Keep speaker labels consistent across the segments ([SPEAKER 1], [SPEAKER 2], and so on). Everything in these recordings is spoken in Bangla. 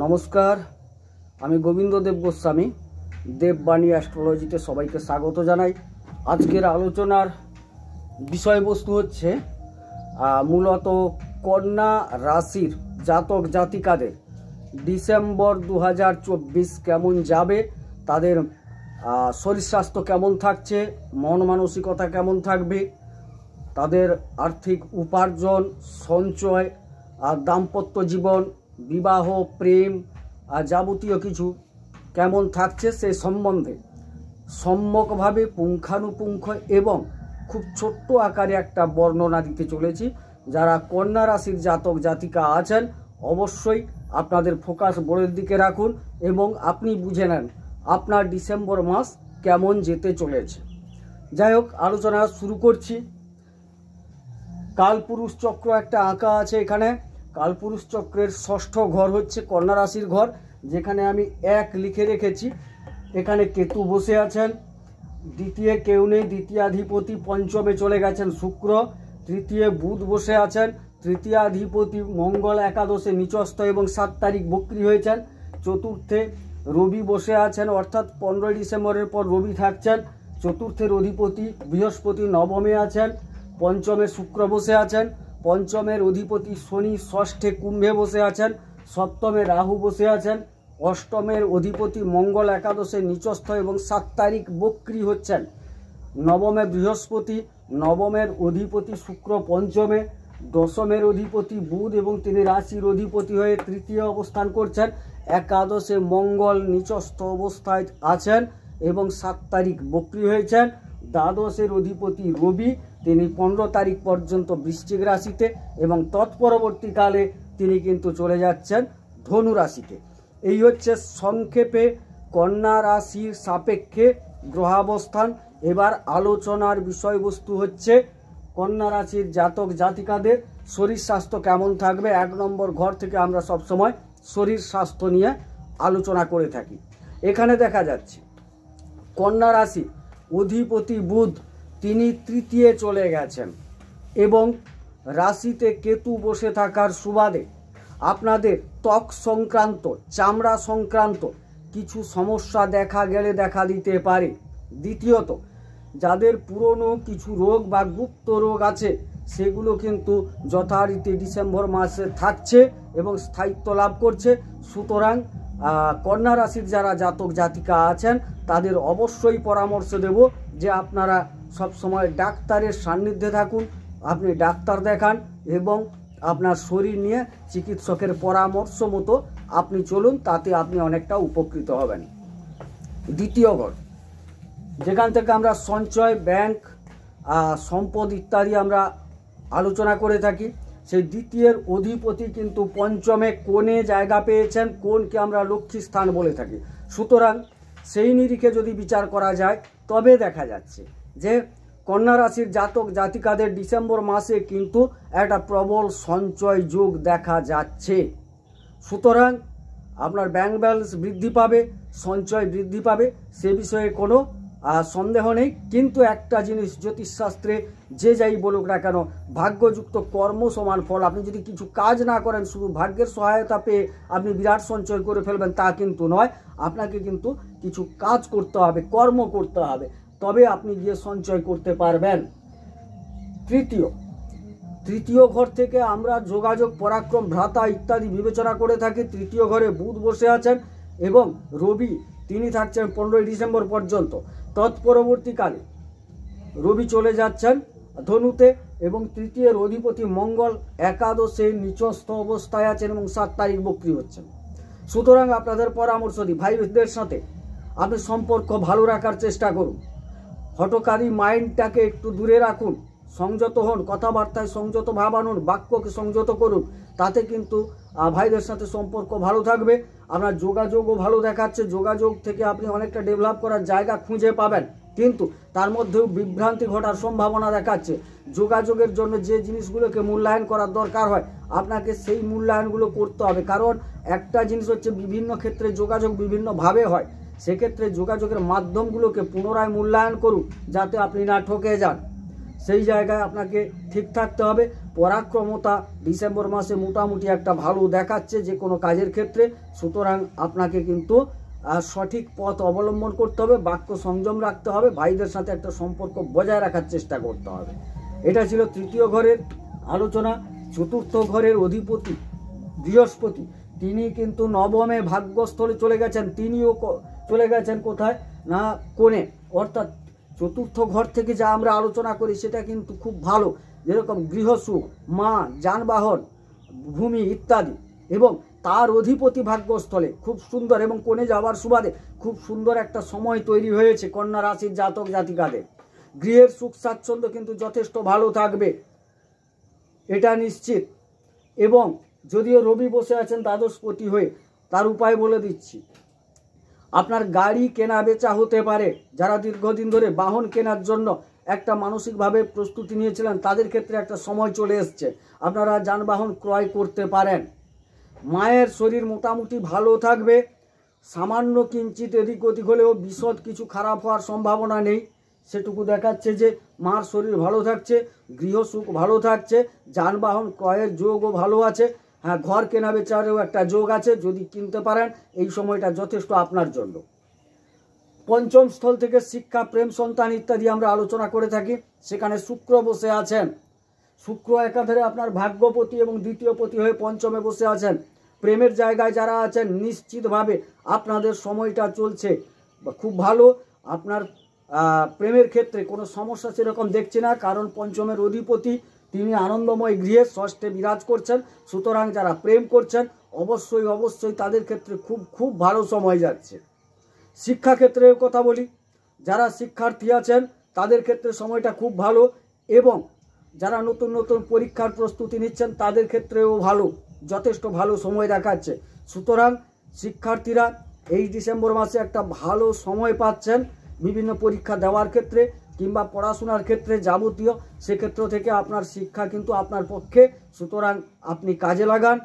[SPEAKER 1] নমস্কার, আমি গোবিন্দ দেব গোস্বামী। দেববাণী অ্যাস্ট্রোলজিতে সবাইকে স্বাগত জানাই। আজকের আলোচনার বিষয়বস্তু হচ্ছে মূলত কন্যা রাশির জাতক জাতিকাদের ডিসেম্বর 2024 কেমন যাবে, তাদের শরীর স্বাস্থ্য কেমন থাকছে, মন মানসিকতা কেমন থাকবে, তাদের আর্থিক উপার্জন, সঞ্চয় আর দাম্পত্য জীবন, বিবাহ, প্রেম আর যাবতীয় কিছু কেমন থাকছে সে সম্বন্ধে সম্যকভাবে পুঙ্খানুপুঙ্খ এবং খুব ছোট্ট আকারে একটা বর্ণনা দিতে চলেছি। যারা কন্যা রাশির জাতক জাতিকা আছেন অবশ্যই আপনাদের ফোকাস বোর্ডের দিকে রাখুন এবং আপনি বুঝে নেন আপনার ডিসেম্বর মাস কেমন যেতে চলেছে। যাই হোক, আলোচনা শুরু করছি। কালপুরুষ চক্র একটা আঁকা আছে এখানে। কালপুরুষ চক্রের ষষ্ঠ ঘর হচ্ছে কন্যা রাশির ঘর, যেখানে আমি 1 লিখে রেখেছি। এখানে কেতু বসে আছেন, দ্বিতীয় কেউ নেই, দ্বিতীয়াধিপতি পঞ্চমে চলে গেছেন শুক্র, তৃতীয় বুধ বসে আছেন, তৃতীয়াধিপতি মঙ্গল একাদশে নিচস্থ এবং 7 তারিখ বক্রী হয়েছেন, চতুর্থে রবি বসে আছেন, অর্থাৎ 15 ডিসেম্বরের পর রবি থাকছেন, চতুর্থের অধিপতি বৃহস্পতি নবমে আছেন, পঞ্চমে শুক্র বসে আছেন, পঞ্চমের অধিপতি শনি ষষ্ঠে কুম্ভে বসে আছেন, সপ্তমে রাহু বসে আছেন, অষ্টমের অধিপতি মঙ্গল একাদশে নিচস্থ এবং 7 তারিখ বক্রী হচ্ছেন, নবমে বৃহস্পতি, নবমের অধিপতি শুক্র পঞ্চমে, দশমের অধিপতি বুধ এবং তিনি রাশির অধিপতি হয়ে তৃতীয় অবস্থান করছেন, একাদশে মঙ্গল নিচস্থ অবস্থায় আছেন এবং 7 তারিখ বক্রী হয়েছেন, দ্বাদশের অধিপতি রবি, তিনি 15 তারিখ পর্যন্ত বৃশ্চিক রাশিতে এবং তৎপরবর্তীকালে তিনি কিন্তু চলে যাচ্ছেন ধনু রাশিতে। এই হচ্ছে সংক্ষেপে কন্যা রাশির সাপেক্ষে গ্রহাবস্থান। এবার আলোচনার বিষয়বস্তু হচ্ছে কন্যা রাশির জাতক জাতিকাদের শরীর স্বাস্থ্য কেমন থাকবে। 1 নম্বর ঘর থেকে আমরা সবসময় শরীর স্বাস্থ্য নিয়ে আলোচনা করে থাকি। এখানে দেখা যাচ্ছে কন্যা রাশি অধিপতি বুধ তিনি তৃতীয় চলে গেছেন এবং রাশিতে কেতু বসে থাকার সুবাদে আপনাদের ত্বক সংক্রান্ত, চামড়া সংক্রান্ত কিছু সমস্যা দেখা দিতে পারে। দ্বিতীয়ত, যাদের পুরনো কিছু রোগ বা গুপ্ত রোগ আছে সেগুলো কিন্তু যথারীতি ডিসেম্বর মাসে থাকছে এবং স্থায়িত্ব লাভ করছে। সুতরাং কন্যা রাশির যারা জাতক জাতিকা আছেন তাদের অবশ্যই পরামর্শ দেব যে আপনারা সবসময় ডাক্তারের সান্নিধ্যে থাকুন, আপনি ডাক্তার দেখান এবং আপনার শরীর নিয়ে চিকিৎসকের পরামর্শ মতো আপনি চলুন, তাতে আপনি অনেকটা উপকৃত হবেন। দ্বিতীয় ঘর, যেখান থেকে আমরা সঞ্চয়, ব্যাংক, সম্পদ ইত্যাদি আমরা আলোচনা করে থাকি, সেই দ্বিতীয়ের অধিপতি কিন্তু পঞ্চমে কোণে জায়গা পেয়েছেন। কোণকে আমরা লক্ষ্মী স্থান বলে থাকি। সুতরাং সেই নিরিখে যদি বিচার করা যায় তবে দেখা যাচ্ছে যে কন্যা রাশির জাতক জাতিকাদের ডিসেম্বর মাসে কিন্তু একটা প্রবল সঞ্চয় যোগ দেখা যাচ্ছে। সুতরাং আপনার ব্যাংক ব্যালেন্স বৃদ্ধি পাবে, সঞ্চয় বৃদ্ধি পাবে, সে বিষয়ে কোনো সন্দেহ নেই। কিন্তু একটা জিনিস জ্যোতিষশাস্ত্রে যে যাই বলুক না কেন, ভাগ্যযুক্ত কর্ম সমান ফল। আপনি যদি কিছু কাজ না করেন, শুধু ভাগ্যের সহায়তা পেয়ে আপনি বিরাট সঞ্চয় করে ফেলবেন তা কিন্তু নয়। আপনাকে কিন্তু কিছু কাজ করতে হবে, কর্ম করতে হবে, তবে আপনি গিয়ে সঞ্চয় করতে পারবেন। তৃতীয় ঘর থেকে আমরা যোগাযোগ, পরাক্রম, ভ্রাতা ইত্যাদি বিবেচনা করে থাকি। তৃতীয় ঘরে বুধ বসে আছেন এবং রবি তিনি থাকছেন 15 ডিসেম্বর পর্যন্ত। তৎপরবর্তীকালে রবি চলে যাচ্ছেন ধনুতে এবং তৃতীয়ের অধিপতি মঙ্গল একাদশে নিচস্থ অবস্থায় আছেন এবং 7 তারিখ বক্রী হচ্ছেন। সুতরাং আপনাদের পরামর্শ দিই, ভাইদের সাথে আপনি সম্পর্ক ভালো রাখার চেষ্টা করুন, হঠকারী মাইন্ডটাকে একটু দূরে রাখুন, সংযত হন, কথাবার্তায় সংযত ভাব আনুন, বাক্যকে সংযত করুন, তাতে কিন্তু ভাইদের সাথে সম্পর্ক ভালো থাকবে। আপনার যোগাযোগও ভালো দেখাচ্ছে, যোগাযোগ থেকে আপনি অনেকটা ডেভেলপ করার জায়গা খুঁজে পাবেন, কিন্তু তার মধ্যেও বিভ্রান্তি ঘটার সম্ভাবনা দেখাচ্ছে। যোগাযোগের জন্য যে জিনিসগুলোকে মূল্যায়ন করার দরকার হয় আপনাকে সেই মূল্যায়নগুলো করতে হবে। কারণ একটা জিনিস হচ্ছে বিভিন্ন ক্ষেত্রে যোগাযোগ বিভিন্নভাবে হয়, সেক্ষেত্রে যোগাযোগের মাধ্যমগুলোকে পুনরায় মূল্যায়ন করুন যাতে আপনি না ঠকে যান। সেই জায়গায় আপনাকে ঠিক থাকতে হবে। পরাক্রমতা ডিসেম্বর মাসে মোটামুটি একটা ভালো দেখাচ্ছে যে কোনো কাজের ক্ষেত্রে। সুতরাং আপনাকে কিন্তু সঠিক পথ অবলম্বন করতে হবে, বাক্য সংযম রাখতে হবে, ভাইদের সাথে একটা সম্পর্ক বজায় রাখার চেষ্টা করতে হবে। এটা ছিল তৃতীয় ঘরের আলোচনা। চতুর্থ ঘরের অধিপতি বৃহস্পতি, তিনি কিন্তু নবমে ভাগ্যস্থলে চলে গেছেন। তিনিও চলে গেছেন কোথায় না কোণে, অর্থাৎ চতুর্থ ঘর থেকে যা আমরা আলোচনা করি সেটা কিন্তু খুব ভালো, যেরকম গৃহসুখ, মা, যানবাহন, ভূমি ইত্যাদি। এবং তার অধিপতি ভাগ্যস্থলে খুব সুন্দর, এবং কোণে যাওয়ার সুবাদে খুব সুন্দর একটা সময় তৈরি হয়েছে কন্যা রাশির জাতক জাতিকাদের। গৃহের সুখ স্বাচ্ছন্দ্য কিন্তু যথেষ্ট ভালো থাকবে, এটা নিশ্চিত। এবং যদিও রবি বসে আছেন দ্বাদশপতি হয়ে, তার উপায় বলে দিচ্ছি। আপনার গাড়ি কেনা বেচা হতে পারে। যারা দীর্ঘদিন ধরে বাহন কেনার জন্য একটা মানসিকভাবে প্রস্তুতি নিয়েছিলেন, তাদের ক্ষেত্রে একটা সময় চলে এসছে, আপনারা যানবাহন ক্রয় করতে পারেন। মায়ের শরীর মোটামুটি ভালো থাকবে, সামান্য কিঞ্চিত এদিক ওদিক হলেও বিশদ কিছু খারাপ হওয়ার সম্ভাবনা নেই, সেটুকু দেখাচ্ছে যে মার শরীর ভালো থাকছে, গৃহসুখ ভালো থাকছে, যানবাহন ক্রয়ের যোগও ভালো আছে। হ্যাঁ, ঘর কেনা বেচারেও একটা যোগ আছে, যদি কিনতে পারেন এই সময়টা যথেষ্ট আপনার জন্য। পঞ্চম স্থল থেকে শিক্ষা, প্রেম, সন্তান ইত্যাদি আমরা আলোচনা করে থাকি। সেখানে শুক্র বসে আছেন। শুক্র একাধারে আপনার ভাগ্যপতি এবং দ্বিতীয় পতি হয়ে পঞ্চমে বসে আছেন। প্রেমের জায়গায় যারা আছেন, নিশ্চিতভাবে আপনাদের সময়টা চলছে খুব ভালো। আপনার প্রেমের ক্ষেত্রে কোনো সমস্যা সেরকম দেখছি না, কারণ পঞ্চমের অধিপতি তিনি আনন্দময় গৃহে ষষ্ঠে বিরাজ করছেন। সুতরাং যারা প্রেম করছেন অবশ্যই অবশ্যই তাদের ক্ষেত্রে খুব খুব ভালো সময় যাচ্ছে। শিক্ষাক্ষেত্রের কথা বলি, যারা শিক্ষার্থী আছেন তাদের ক্ষেত্রে সময়টা খুব ভালো, এবং যারা নতুন নতুন পরীক্ষার প্রস্তুতি নিচ্ছেন তাদের ক্ষেত্রেও ভালো, যথেষ্ট ভালো সময় দেখাচ্ছে। সুতরাং শিক্ষার্থীরা এই ডিসেম্বর মাসে একটা ভালো সময় পাচ্ছেন বিভিন্ন পরীক্ষা দেওয়ার ক্ষেত্রে কিংবা পড়াশোনার ক্ষেত্রে যাবতীয়, সেক্ষেত্র থেকে আপনার শিক্ষা কিন্তু আপনার পক্ষে। সুতরাং আপনি কাজে লাগান।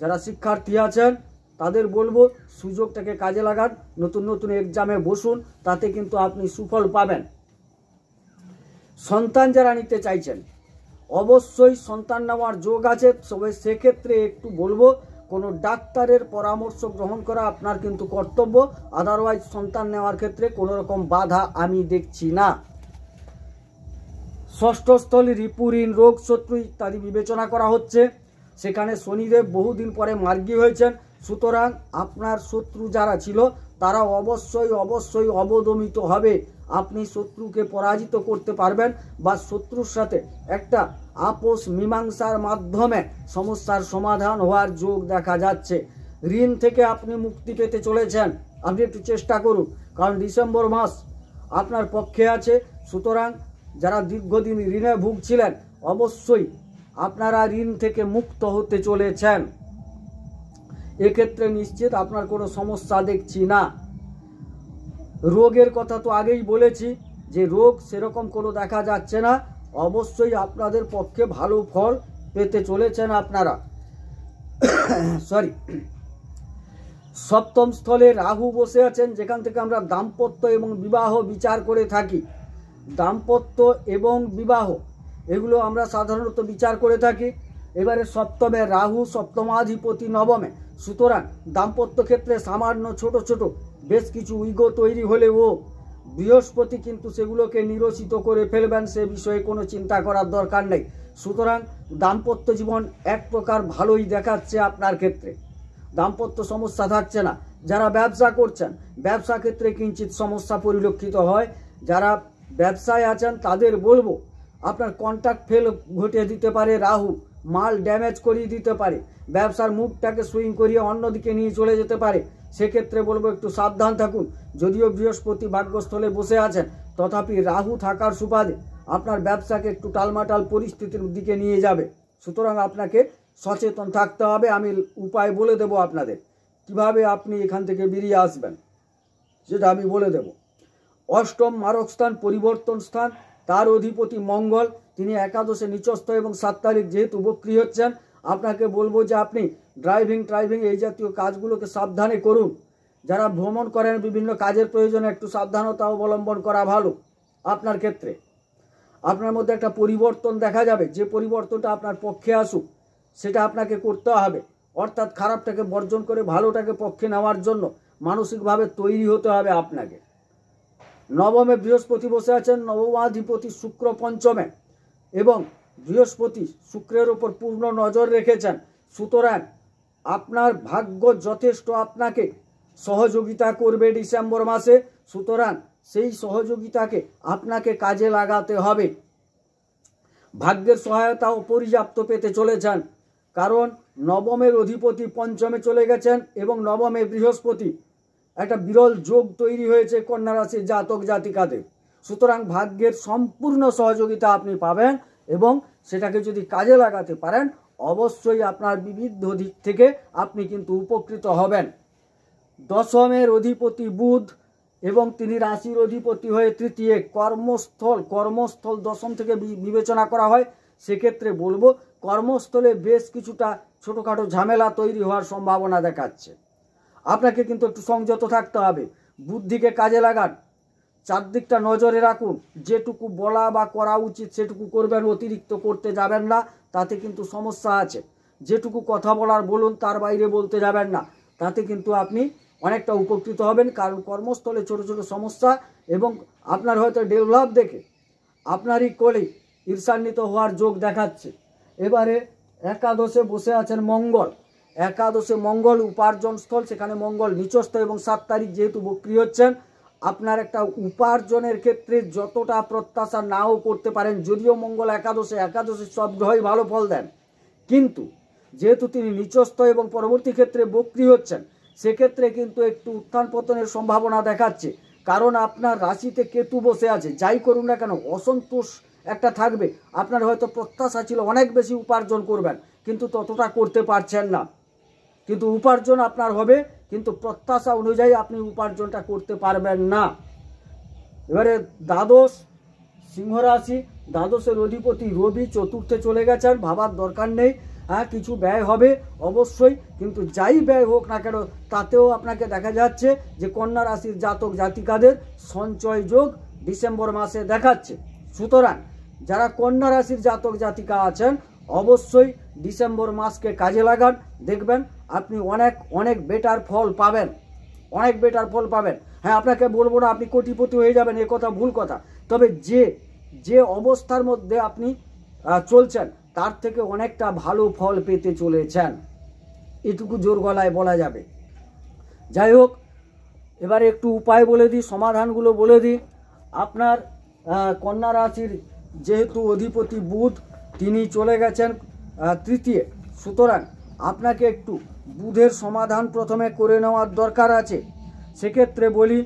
[SPEAKER 1] যারা শিক্ষার্থী আছেন তাদের বলবো সুযোগটাকে কাজে লাগান, নতুন নতুন এক্সামে বসুন, তাতে কিন্তু আপনি সুফল পাবেন। সন্তান যারা নিতে চাইছেন অবশ্যই সন্তান নেওয়ার যোগ আছে, তবে সেক্ষেত্রে একটু বলবো কোনো ডাক্তারের পরামর্শ গ্রহণ করা আপনার কিন্তু কর্তব্য। আদারওয়াইজ সন্তান নেওয়ার ক্ষেত্রে কোনো রকম বাধা আমি দেখছি না। ষষ্ঠ স্থলে রিপু, ঋণ, রোগ, শত্রু ইত্যাদি বিবেচনা করা হচ্ছে। সেখানে শনিদেব বহুদিন পরে মার্গী হয়েছেন। সুতরাং আপনার শত্রু যারা ছিল তারা অবশ্যই অবশ্যই অবদমিত হবে। আপনি শত্রুকে পরাজিত করতে পারবেন, বা শত্রুর সাথে একটা আপোষ মীমাংসার মাধ্যমে সমস্যার সমাধান হওয়ার যোগ দেখা যাচ্ছে। ঋণ থেকে আপনি মুক্তি পেতে চলেছেন, আপনি একটু চেষ্টা করুন, কারণ ডিসেম্বর মাস আপনার পক্ষে আছে। সুতরাং যারা দীর্ঘদিন ঋণে ভুগছিলেন অবশ্যই আপনারা ঋণ থেকে মুক্ত হতে চলেছেন। এক্ষেত্রে নিশ্চিত আপনার কোনো সমস্যা দেখছি না। রোগের কথা তো আগেই বলেছি যে রোগ সেরকম কোনো দেখা যাচ্ছে না, অবশ্যই আপনাদের পক্ষে ভালো ফল পেতে চলেছেন আপনারা। সপ্তম স্থলে রাহু বসে আছেন, যেখান থেকে আমরা দাম্পত্য এবং বিবাহ বিচার করে থাকি। দাম্পত্য এবং বিবাহ এগুলো আমরা সাধারণত বিচার করে থাকি। এবারে সপ্তমে রাহু, সপ্তমাধিপতি নবমে। সুতরাং দাম্পত্য ক্ষেত্রে সামান্য ছোট ছোট বেশ কিছু ইগো তৈরি হলেও বৃহস্পতি কিন্তু সেগুলোকে নিরসিত করে ফেলবেন, সে বিষয়ে কোনো চিন্তা করার দরকার নেই। সুতরাং দাম্পত্য জীবন এক প্রকার ভালোই দেখাচ্ছে আপনার ক্ষেত্রে, দাম্পত্য সমস্যা থাকছে না। যারা ব্যবসা করছেন ব্যবসা ক্ষেত্রে কিঞ্চিত সমস্যা পরিলক্ষিত হয়। যারা ব্যবসায় আছেন তাদের বলবো আপনার কন্ট্রাক্ট ফেল ঘটিয়ে দিতে পারে রাহু, মাল ড্যামেজ করিয়ে দিতে পারে, ব্যবসার মুখটাকে সুইং করিয়ে অন্যদিকে নিয়ে চলে যেতে পারে। সেক্ষেত্রে বলবো একটু সাবধান থাকুন। যদিও বৃহস্পতি ভাগ্যস্থলে বসে আছেন, তথাপি রাহু থাকার সুবাদে আপনার ব্যবসাকে একটু টালমাটাল পরিস্থিতির দিকে নিয়ে যাবে। সুতরাং আপনাকে সচেতন থাকতে হবে। আমি উপায় বলে দেব আপনাদের, কিভাবে আপনি এখান থেকে বেরিয়ে আসবেন সেটা আমি বলে দেব। অষ্টম মারক স্থান, পরিবর্তন স্থান, তার অধিপতি মঙ্গল, তিনি একাদশে নিচস্থ এবং 7 তারিখ যেহেতু বক্রী হচ্ছেন, আপনাকে বলবো যে আপনি ড্রাইভিং এই জাতীয় কাজগুলোকে সাবধানে করুন। যারা ভ্রমণ করেন বিভিন্ন কাজের প্রয়োজনে একটু সাবধানতা অবলম্বন করা ভালো আপনার ক্ষেত্রে। আপনার মধ্যে একটা পরিবর্তন দেখা যাবে। যে পরিবর্তনটা আপনার পক্ষে আসুক সেটা আপনাকে করতে হবে, অর্থাৎ খারাপটাকে বর্জন করে ভালোটাকে পক্ষে নেওয়ার জন্য মানসিকভাবে তৈরি হতে হবে আপনাকে। নবমে বৃহস্পতি বসে আছেন, নবমাধিপতি শুক্র পঞ্চমে, এবং বৃহস্পতি শুক্রের ওপর পূর্ণ নজর রেখেছেন। সুতরাং আপনার ভাগ্য যথেষ্ট আপনাকে সহযোগিতা করবে ডিসেম্বর মাসে। সুতরাং সেই সহযোগিতাকে আপনাকে কাজে লাগাতে হবে। ভাগ্যের সহায়তা অপর্যাপ্ত পেতে চলেছেন, কারণ নবমের অধিপতি পঞ্চমে চলে গেছেন এবং নবমে বৃহস্পতি, একটা বিরল যোগ তৈরি হয়েছে কন্যা রাশির জাতক জাতিকাদের। সুতরাং ভাগ্যের সম্পূর্ণ সহযোগিতা আপনি পাবেন এবং সেটাকে যদি কাজে লাগাতে পারেন অবশ্যই আপনার বিবিধ দিক থেকে আপনি কিন্তু উপকৃত হবেন। দশমের অধিপতি বুধ এবং তিনি রাশির অধিপতি হয়ে তৃতীয়, কর্মস্থল দশম থেকে বিবেচনা করা হয়। সেক্ষেত্রে বলবো কর্মস্থলে বেশ কিছুটা ছোটোখাটো ঝামেলা তৈরি হওয়ার সম্ভাবনা দেখাচ্ছে। আপনাকে কিন্তু একটু সংযত থাকতে হবে, বুদ্ধিকে কাজে লাগান, চারদিকটা নজরে রাখুন, যেটুকু বলা বা করা উচিত সেটুকু করবেন, অতিরিক্ত করতে যাবেন না, তাতে কিন্তু সমস্যা আছে। যেটুকু কথা বলার বলুন, তার বাইরে বলতে যাবেন না, তাতে কিন্তু আপনি অনেকটা উপকৃত হবেন। কারণ কর্মস্থলে ছোট ছোট সমস্যা এবং আপনার হয়তো ডেভেলপ দেখে আপনারই কলিগ ঈর্ষান্বিত হওয়ার যোগ দেখাচ্ছে। এবারে একাদশে বসে আছেন মঙ্গল। একাদশে মঙ্গল উপার্জন স্থল, সেখানে মঙ্গল নিচস্থ এবং 7 তারিখ যেহেতু বক্রী হচ্ছেন, আপনার একটা উপার্জনের ক্ষেত্রে যতটা প্রত্যাশা নাও করতে পারেন, যদিও মঙ্গল একাদশে সব গ্রহই ভালো ফল দেন, কিন্তু যেহেতু তিনি নিচস্থ এবং পরবর্তী ক্ষেত্রে বক্রী হচ্ছেন, সেক্ষেত্রে কিন্তু একটু উত্থান পতনের সম্ভাবনা দেখাচ্ছে। কারণ আপনার রাশিতে কেতু বসে আছে। যাই করুন না কেন অসন্তোষ একটা থাকবে। আপনার হয়তো প্রত্যাশা ছিল অনেক বেশি উপার্জন করবেন, কিন্তু ততটা করতে পারছেন না। কিন্তু উপার্জন আপনার হবে, কিন্তু প্রত্যাশা অনুযায়ী আপনি উপার্জনটা করতে পারবেন না। এবারে দ্বাদশ, সিংহ রাশি, দ্বাদশের অধিপতি রবি চতুর্থে চলে গেছেন, ভাবার দরকার নেই। হ্যাঁ, কিছু ব্যয় হবে অবশ্যই, কিন্তু যাই ব্যয় হোক না কেন তাতেও আপনাকে দেখা যাচ্ছে যে কন্যা রাশির জাতক জাতিকাদের সঞ্চয় যোগ ডিসেম্বর মাসে দেখাচ্ছে। সুতরাং যারা কন্যা রাশির জাতক জাতিকা আছেন অবশ্যই ডিসেম্বর মাসকে কাজে লাগান, দেখবেন আপনি অনেক বেটার ফল পাবেন, অনেক বেটার ফল পাবেন। হ্যাঁ, আপনাকে বলবো না আপনি কোটিপতি হয়ে যাবেন, এ কথা ভুল কথা, তবে যে অবস্থার মধ্যে আপনি চলছেন তার থেকে অনেকটা ভালো ফল পেতে চলেছেন, এটুকু জোর গলায় বলা যাবে। যাই হোক, এবারে একটু উপায় বলে দিই, সমাধানগুলো বলে দিই। আপনার কন্যা রাশির যেহেতু অধিপতি বুধ, তিনি চলে গেছেন তৃতীয়, সুতরাং আপনাকে একটু বুধের সমাধান প্রথমে করে নেওয়ার দরকার আছে। সেক্ষেত্রে বলি,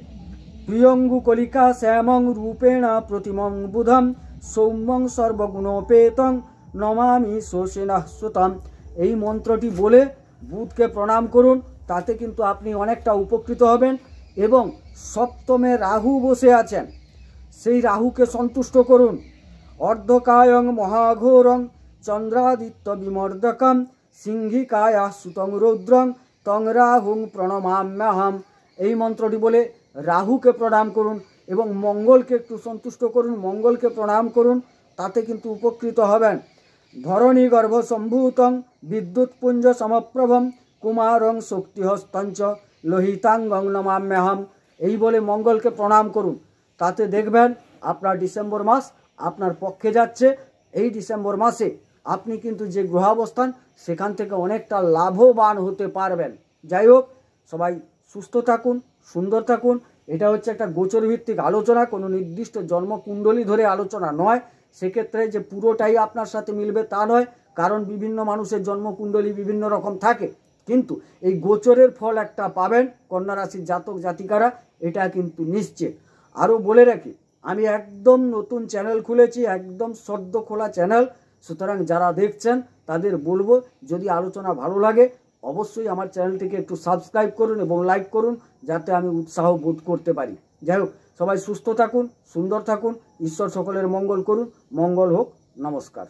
[SPEAKER 1] প্রিয়ঙ্গু কলিকা শ্যামং রূপেণ প্রতিমং বুধম সৌম্যং সর্বগুণোপেতং নমামি শোষেনা সুতম। এই মন্ত্রটি বলে বুধকে প্রণাম করুন, তাতে কিন্তু আপনি অনেকটা উপকৃত হবেন। এবং সপ্তমে রাহু বসে আছেন, সেই রাহুকে সন্তুষ্ট করুন। অর্ধকায়ং মহাঘোরং চন্দ্রাদিত্য বিমর্দকম সিংহিকায়া সুতং রৌদ্রং তং রাহুং প্রণমাম্যহম। এই মন্ত্রটি বলে রাহুকে প্রণাম করুন এবং মঙ্গলকে একটু সন্তুষ্ট করুন, মঙ্গলকে প্রণাম করুন, তাতে কিন্তু উপকৃত হবেন। ধরণী গর্ভ সম্ভূতং বিদ্যুৎপুঞ্জ সমপ্রভম কুমারং শক্তিহস্তঞ্চ লোহিতাঙ্গং নমাম্যহম। এই বলে মঙ্গলকে প্রণাম করুন, তাতে দেখবেন আপনার ডিসেম্বর মাস আপনার পক্ষে যাচ্ছে। এই ডিসেম্বর মাসে আপনি কিন্তু যে গ্রহাবস্থান সেখান থেকে অনেকটা লাভবান হতে পারবেন। যাই হোক, সবাই সুস্থ থাকুন, সুন্দর থাকুন। এটা হচ্ছে একটা গোচর ভিত্তিক আলোচনা, কোনো নির্দিষ্ট জন্মকুণ্ডলী ধরে আলোচনা নয়। সেক্ষেত্রে যে পুরোটাই আপনার সাথে মিলবে তা নয়, কারণ বিভিন্ন মানুষের জন্মকুণ্ডলী বিভিন্ন রকম থাকে, কিন্তু এই গোচরের ফল একটা পাবেন কন্যা রাশির জাতক জাতিকারা, এটা কিন্তু নিশ্চিত। আরও বলে রাখি, আমি একদম নতুন চ্যানেল খুলেছি, একদম সদ্য খোলা চ্যানেল। সুতরাং যারা দেখছেন তাদের বলবো, যদি আলোচনা ভালো লাগে অবশ্যই আমার চ্যানেলটিকে একটু সাবস্ক্রাইব করুন এবং লাইক করুন, যাতে আমি উৎসাহ বোধ করতে পারি। যাই হোক, সবাই সুস্থ থাকুন, সুন্দর থাকুন, ঈশ্বর সকলের মঙ্গল করুন। মঙ্গল হোক। নমস্কার।